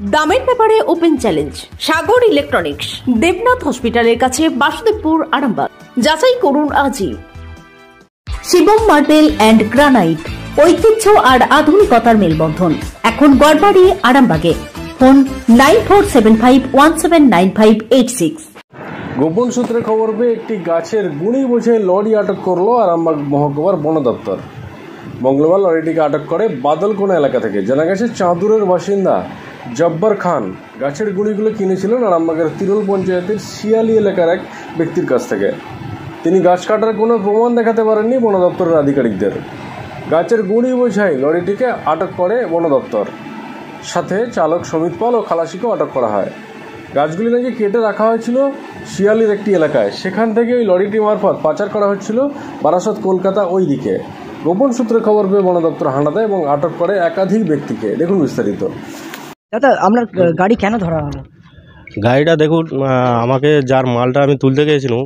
দামের ব্যাপারে open challenge সাগর electronics, Debnath হসপিটালের কাছে, বাসুদেবপুর, আরামবাগ। যাচাই করুন আজই। শিবম মার্বেল অ্যান্ড গ্রানাইট, ঐতিহ্য আর আধুনিকতার মেলবন্ধন, এখন গড়বাড়ি, আরামবাগে। ফোন 9475179586। গোপন সূত্রে খবর পেয়ে একটি গাছের গুঁড়ি বোঝাই লরি আটক করলো আরামবাগ মহকুমার বন দপ্তর। মঙ্গলবার লরিটিকে আটক করে বাদলকোনা এলাকা থেকে। জানা গেছে, চাঁদুরের বাসিন্দা জব্বার খান গাছের গুঁড়িগুলো কিনেছিলেন আরামবাগের তিরুল পঞ্চায়েতের শিয়ালি এলাকার এক ব্যক্তির কাছ থেকে। তিনি গাছ কাটার কোনো প্রমাণ দেখাতে পারেননি বন দপ্তরের আধিকারিকদের। গাছের গুঁড়ি বোঝাই লরিটিকে আটক করে বন দপ্তর, সাথে চালক সমিত পাল ও খালাসিকেও আটক করা হয়। গাছগুলি নাকি কেটে রাখা হয়েছিল শিয়ালির একটি এলাকায়, সেখান থেকে ওই লরিটি মারফত পাচার করা হচ্ছিল বারাসত, কলকাতা ওই দিকে। গোপন সূত্রে খবর পেয়ে বন দপ্তর হানা দেয় এবং আটক করে একাধিক ব্যক্তিকে। দেখুন বিস্তারিত। দাদা, আপনার গাড়ি কেন ধরা হলো? গাড়িটা দেখুন, আমাকে যার মালটা আমি তুলতে গিয়েছিলাম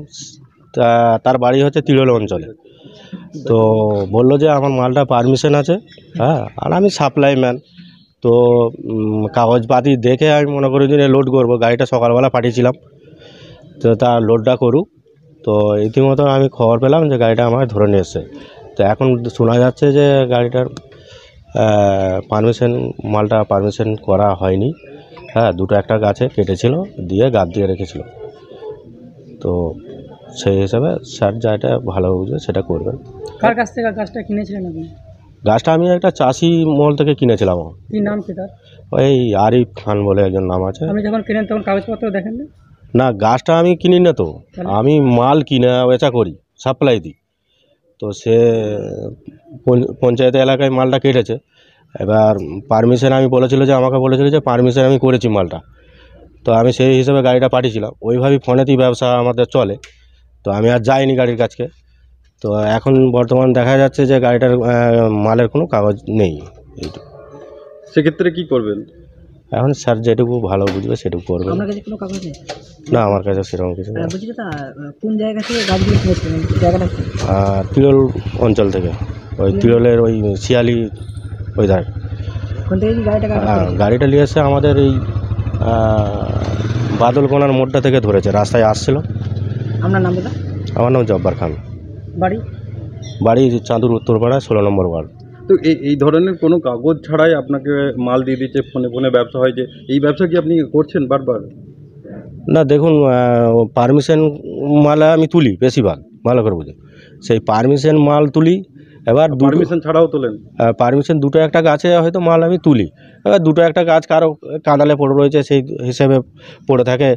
তার বাড়ি হচ্ছে তিরোল অঞ্চলে। তো বললো যে আমার মালটা পারমিশন আছে, হ্যাঁ, আর আমি সাপ্লাই ম্যান। তো কাগজপাতি দেখে আমি মনে করি যে লোড করবো। গাড়িটা সকালবেলা পাঠিয়েছিলাম, তো তার লোডটা করুক। তো ইতিমধ্যে আমি খবর পেলাম যে গাড়িটা আমাকে ধরে নিয়ে এসছে। তো এখন শোনা যাচ্ছে যে গাড়িটার মালটা পারমিশন করা হয়নি। হ্যাঁ, দুটো একটা গাছে কেটেছিল, দিয়ে গাদ দিয়ে রেখেছিল। তো সেই হিসাবে স্যার যেটা ভালো বুঝবে সেটা করবেন। কার কাছ থেকে গাছটা কিনেছিলেন আপনি? গাছটা আমি একটা চাষি মহল থেকে কিনেছিলাম। কি নাম কি তার? ওই আরিফ খান বলে একজন নাম আছে। আপনি যখন কিনেন তখন কাগজপত্র দেখেন না? না, গাছটা আমি কিনি না, তো আমি মাল কিনা বেচা করি, সাপ্লাই দিই। তো সে পঞ্চায়েত এলাকায় মালটা কেটেছে। এবার পারমিশন আমি আমাকে বলেছিল যে পারমিশন আমি করেছি মালটা। তো আমি সেই হিসেবে গাড়িটা পাঠিয়েছিলাম। ওইভাবেই ফোনেতেই ব্যবসা আমাদের চলে। তো আমি আর যাইনি গাড়ির কাছকে। তো এখন বর্তমান দেখা যাচ্ছে যে গাড়িটার মালের কোনো কাগজ নেই। এইটুকু। সেক্ষেত্রে কি করবেন? এখন স্যার যেটুকু ভালো বুঝবে সেটুকু করবেন। আপনার কাছে কোনো কাগজ নেই? না, আমার কাছে সেরকম কিছু নেই। বলছি দাদা, কোন জায়গা থেকে গাছগুলো কিনেছিলেন? জায়গাটা তিরোল অঞ্চল থেকে, ওই তিরোলের ওই শিয়ালি ওই ধারে। কোন থেকে গাড়িটা নিয়ে এসে আমাদের এই বাদলকোনার মোড়টা থেকে ধরেছে, রাস্তায় আসছিল। আপনার নাম দাদা? আমার নাম জব্বার খান। বাড়ি চাঁদুর উত্তরপাড়া, 16 নম্বর ওয়ার্ড। তো এই ধরনের কোনো কাগজ ছাড়াই আপনাকে মাল দিয়ে দিচ্ছে, ফোনে ফোনে ব্যবসা হয়, যে এই ব্যবসা কি আপনি করছেন বারবার? না, দেখুন, পারমিশন মাল আমি তুলি বেশিরভাগ, ভালো করে বুঝি। সেই পারমিশন মাল তুলি। এবার পারমিশন ছাড়াও তোলেন? পারমিশন দুটো একটা গাছে হয়তো মাল আমি তুলি। এবার দুটো একটা গাছ কারো কাঁদালে পড়ে রয়েছে, সেই হিসেবে পড়ে থাকে।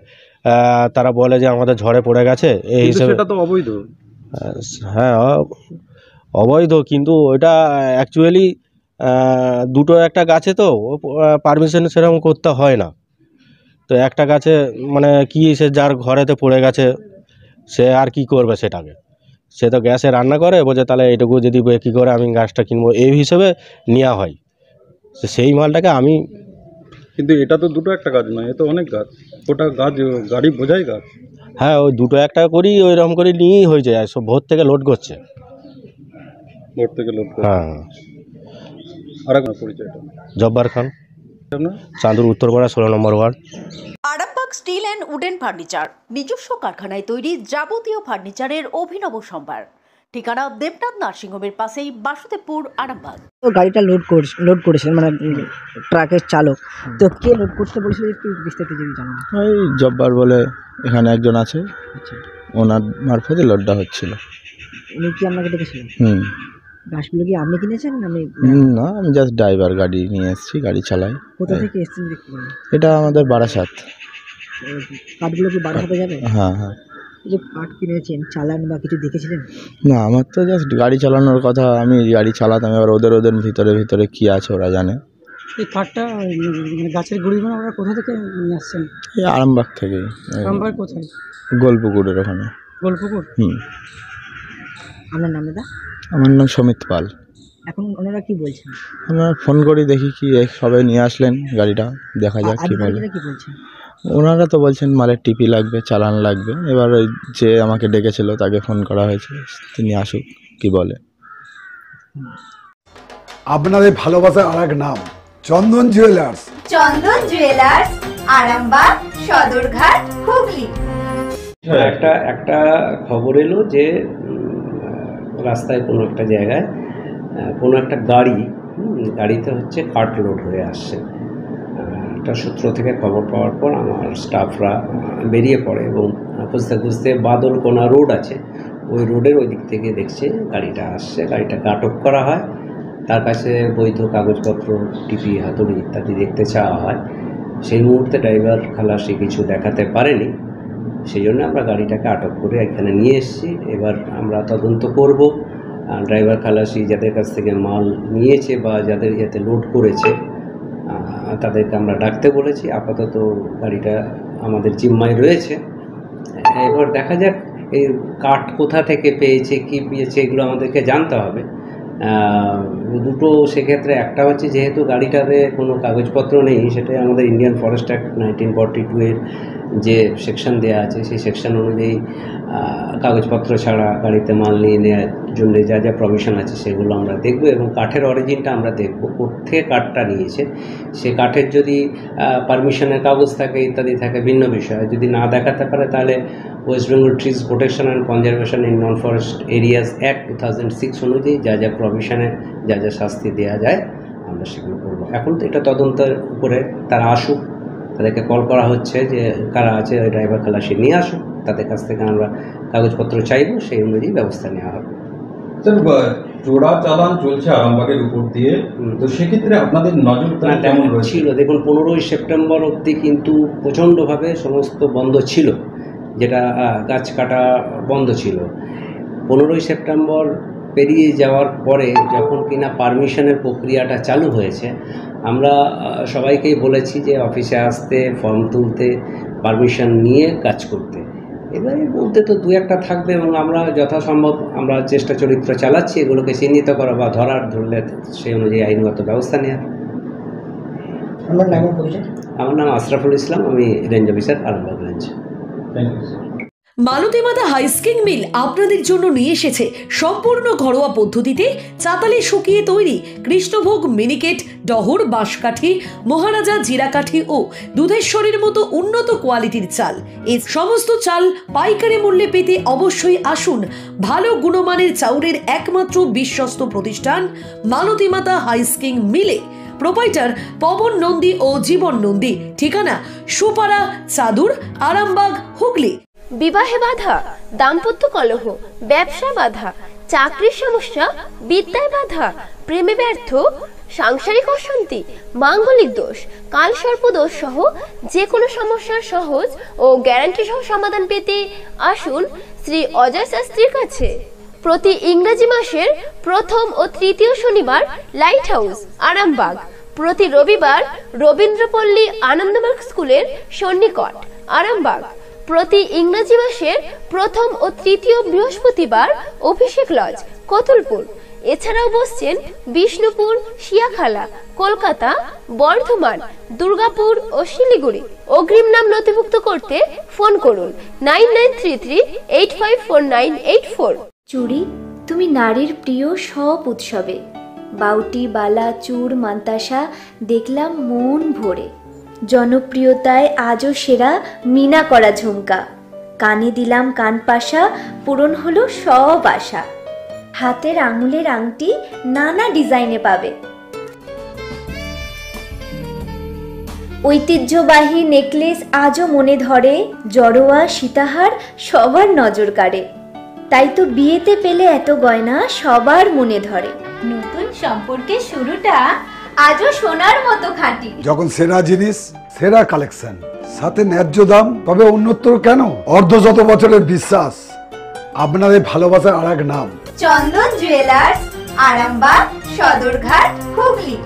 তারা বলে যে আমাদের ঝড়ে পড়ে গেছে, এই হিসেবে। সেটা তো অবৈধ। হ্যাঁ, অবৈধ, কিন্তু ওইটা অ্যাকচুয়ালি দুটো একটা গাছে তো পারমিশন সেরকম করতে হয় না। তো একটা গাছে মানে কি, সে যার ঘরেতে পড়ে গেছে সে আর কি করবে সেটাকে? সে তো গ্যাসে রান্না করে, বলছে তাহলে এইটুকু যদি কী করে আমি গাছটা কিনবো, এই হিসেবে নেওয়া হয়। সেই মালটাকে আমি। কিন্তু এটা তো দুটো একটা গাছ নয়, এ তো অনেক গাছ। ওটা গাছ গাড়ি বোঝাই গাছ। হ্যাঁ, ওই দুটো একটা করি, ওইরকম করে নিয়েই হয়ে যায়। সব ভোর থেকে লোড করছে। হ্যাঁ। আর পরিচয়টা? জব্বার খান, চাঁদুর উত্তরপাড়া, 16 নম্বর ward. Arambagh steel and wooden furniture, নিজস্ব কারখানায় তৈরি যাবতীয় ফার্নিচারের অভিনব সম্ভার। ঠিকানা দেবনাথ নার্সিংহোমের পাশেই, বাসুদেবপুর, আরামবাগ। তো গাড়িটা লোড করেছেন, মানে ট্রাকের চালক। তো কে লোড করতে বলেছিল একটু বিস্তারিত যদি জানান। ওই জব্বার বলে এখানে একজন আছে, ওনার মারফতে লোডটা হচ্ছিল। উনি কি আপনাকে ডেকেছিলেন? গাছগুলো কি আপনি কিনেছেন? না, আমি জাস্ট ড্রাইভার, গাড়ি নিয়ে এসেছি, গাড়ি চালাই। কোথা থেকে এসেছেন দেখতে পারেন? এটা আমাদের বারাসাত। কাঠগুলো কি বারাসাতে যাবে? হ্যাঁ হ্যাঁ। এই যে কাঠ কিনেছেন, চালান বা কিছু দেখেছিলেন? না, আমার তো জাস্ট গাড়ি চালানোর কথা, আমি গাড়ি চালাতাম। এবার ওদের ভিতরে কী আছে ওরা জানে। এই কাঠটা মানে গাছের গুঁড়িগুলো আপনারা কোথা থেকে নিয়ে আসছেন? এই আরামবাগ থেকে। আরামবাগ কোথায়? গোলপুকুরের ওখানে। গোলপুকুর? আপনার নাম দাদা? আমার নাম সমিত পাল। এখন ওনারা কি বলছেন? আমরা ফোন করি, দেখি কি সবাই নিয়ে আসলেন গাড়িটা, দেখা যাক কী বলে। ওনারা তো বলছেন মালের টিপি লাগবে, চালান লাগবে। এবার ওই যে আমাকে ডেকেছিল তাকে ফোন করা হয়েছে, তিনি আসুক কি বলে। আপনাদের ভালোবাসার আর এক নাম চন্দন জুয়েলার্স। চন্দন জুয়েলার্স, আরামবাগ, সদরঘাট, হুগলি। একটা খবর এলো যে রাস্তায় কোনো একটা জায়গায় কোনো একটা গাড়িতে হচ্ছে কাঠ লোড হয়ে আসছে। একটা সূত্র থেকে খবর পাওয়ার পর আমার স্টাফরা বেরিয়ে পড়ে এবং খুঁজতে খুঁজতে বাদলকোনা রোড আছে, ওই রোডের ওই দিক থেকে দেখছে গাড়িটা আসছে। গাড়িটাকে আটক করা হয়, তার কাছে বৈধ কাগজপত্র, টিপি, হাতুড়ি ইত্যাদি দেখতে চাওয়া হয়। সেই মুহূর্তে ড্রাইভার খালাসি কিছু দেখাতে পারেনি, সেই জন্য আমরা গাড়িটাকে আটক করে এখানে নিয়ে এসেছি। এবার আমরা তদন্ত করব। ড্রাইভার খালাসি যাদের কাছ থেকে মাল নিয়েছে বা যাদের ইয়াতে লোড করেছে তাদেরকে আমরা ডাকতে বলেছি। আপাতত গাড়িটা আমাদের জিম্মায় রয়েছে। এবার দেখা যাক এই কাঠ কোথা থেকে পেয়েছে, কি পেয়েছে, এগুলো আমাদেরকে জানতে হবে। দুটো সেক্ষেত্রে একটা হচ্ছে যেহেতু গাড়িটাতে কোনো কাগজপত্র নেই, সেটাই আমাদের ইন্ডিয়ান ফরেস্ট অ্যাক্ট 1942 এর যে সেকশন দেওয়া আছে সেই সেকশন অনুযায়ী কাগজপত্র ছাড়া গাড়িতে মাল নিয়ে নেওয়ার জন্য যা যা প্রভিশন আছে সেগুলো আমরা দেখব এবং কাঠের অরিজিনটা আমরা দেখব, কোথেকে কাঠটা নিয়েছে। সে কাঠের যদি পারমিশনের কাগজ থাকে ইত্যাদি থাকে ভিন্ন বিষয়, যদি না দেখাতে পারে তাহলে West Bengal trees protection and conservation in non forest areas act 2006 অনুযায়ী যা যা প্রভিশনে যা যা শাস্তি দেওয়া যায় আমরা সেগুলো করবো। এখন তো এটা তদন্তের উপরে, তারা আসুক, তাদেরকে কল করা হচ্ছে যে কারা আছে ওই ড্রাইভার খালাসি নিয়ে আসুক, তাদের কাছ থেকে আমরা কাগজপত্র চাইবো, সেই অনুযায়ী ব্যবস্থা নেওয়া হবে। জোড়া চালান চলছে আরামবাগের উপর দিয়ে, তো সেক্ষেত্রে আপনাদের নজরদারি কেমন ছিল? দেখুন 15ই সেপ্টেম্বর অবধি কিন্তু প্রচণ্ডভাবে সমস্ত বন্ধ ছিল, যেটা গাছ কাটা বন্ধ ছিল। 15ই সেপ্টেম্বর পেরিয়ে যাওয়ার পরে যখন কিনা পারমিশনের প্রক্রিয়াটা চালু হয়েছে, আমরা সবাইকেই বলেছি যে অফিসে আসতে, ফর্ম তুলতে, পারমিশন নিয়ে কাজ করতে। এবারে মধ্যে তো দু একটা থাকবে এবং আমরা যথাসম্ভব আমরা চেষ্টা চরিত্র চালাচ্ছি এগুলোকে চিহ্নিত করা বা ধরলে সেই অনুযায়ী আইনগত ব্যবস্থা নেওয়ার। আমার নাম আশরাফুল ইসলাম, আমি range officer, Arambagh range. Thank you. Malati Mata হাইস্কিং মিল আপনাদের জন্য নিয়ে এসেছে সম্পূর্ণ ঘরোয়া পদ্ধতিতে চাতালে শুকিয়ে তৈরি কৃষ্ণভোগ মিনিকেট, ডহর, বাঁশকাঠি, মহারাজা জিরাকাঠি ও দুধেশ্বরীর মতো উন্নত কোয়ালিটির চাল। এই সমস্ত চাল পাইকারি মূল্যে পেতে অবশ্যই আসুন ভালো গুণমানের চাউলের একমাত্র বিশ্বস্ত প্রতিষ্ঠান মালতী মাতা হাইস্কিং মিলে। প্রোপাইটার পবন নন্দী ও জীবন নন্দী। ঠিকানা সুপারা, চাদুর, আরামবাগ, হুগলি। বিবাহে বাধা, দাম্পত্য কলহ, ব্যবসা বাধা, চাকরির সমস্যা, বিদ্যায় বাধা, প্রেমে ব্যর্থ, সাংসারিক অশান্তি, মাঙ্গলিক দোষ, কালসর্প দোষ সহ যে কোনো সমস্যার সহজ ও গ্যারান্টি সহ সমাধান পেতে আসুন শ্রী অজয় শাস্ত্রীর কাছে। প্রতি ইংরেজি মাসের প্রথম ও তৃতীয় শনিবার লাইট হাউস, আরামবাগ। প্রতি রবিবার রবীন্দ্রপল্লী আনন্দমার্গ স্কুলের সন্নিকট, আরামবাগ। প্রতি ইংরেজি মাসের প্রথম ও তৃতীয় বৃহস্পতিবার অভিষেক লজ, কতুলপুর। এছাড়াও বসছেন বিষ্ণুপুর, শিয়াখালা, কলকাতা, বর্ধমান, দুর্গাপুর ও শিলিগুড়ি। অগ্রিম নাম নথিভুক্ত করতে ফোন করুন 9933854984। চুড়ি, তুমি নারীর প্রিয় সব উৎসবে বাউটি, বালা, চূড়, মান্তাসা দেখলাম মন ভরে। জনপ্রিয়তায় আজও সেরা মিনা করা ঝুমকা, কানে দিলাম কানপাশা, পূরণ হলো সব আশা। হাতের আঙুলের আংটি নানা ডিজাইনে পাবে, ঐতিহ্যবাহী নেকলেস আজও মনে ধরে। জড়োয়া, সীতাহার সবার নজর কাড়ে, তাই তো বিয়েতে পেলে এত গয়না সবার মনে ধরে। নতুন সম্পর্কের শুরুটা আজও সোনার মতো খাঁটি। যখন সেরা জিনিস, সেরা কালেকশন, সাথে ন্যায্য দাম, তবে উন্নতর কেন? অর্ধশত বছরের বিশ্বাস, আপনাদের ভালোবাসার আর এক নাম চন্দন জুয়েলার্স, আরামবাগ, সদরঘাট, হুগলি।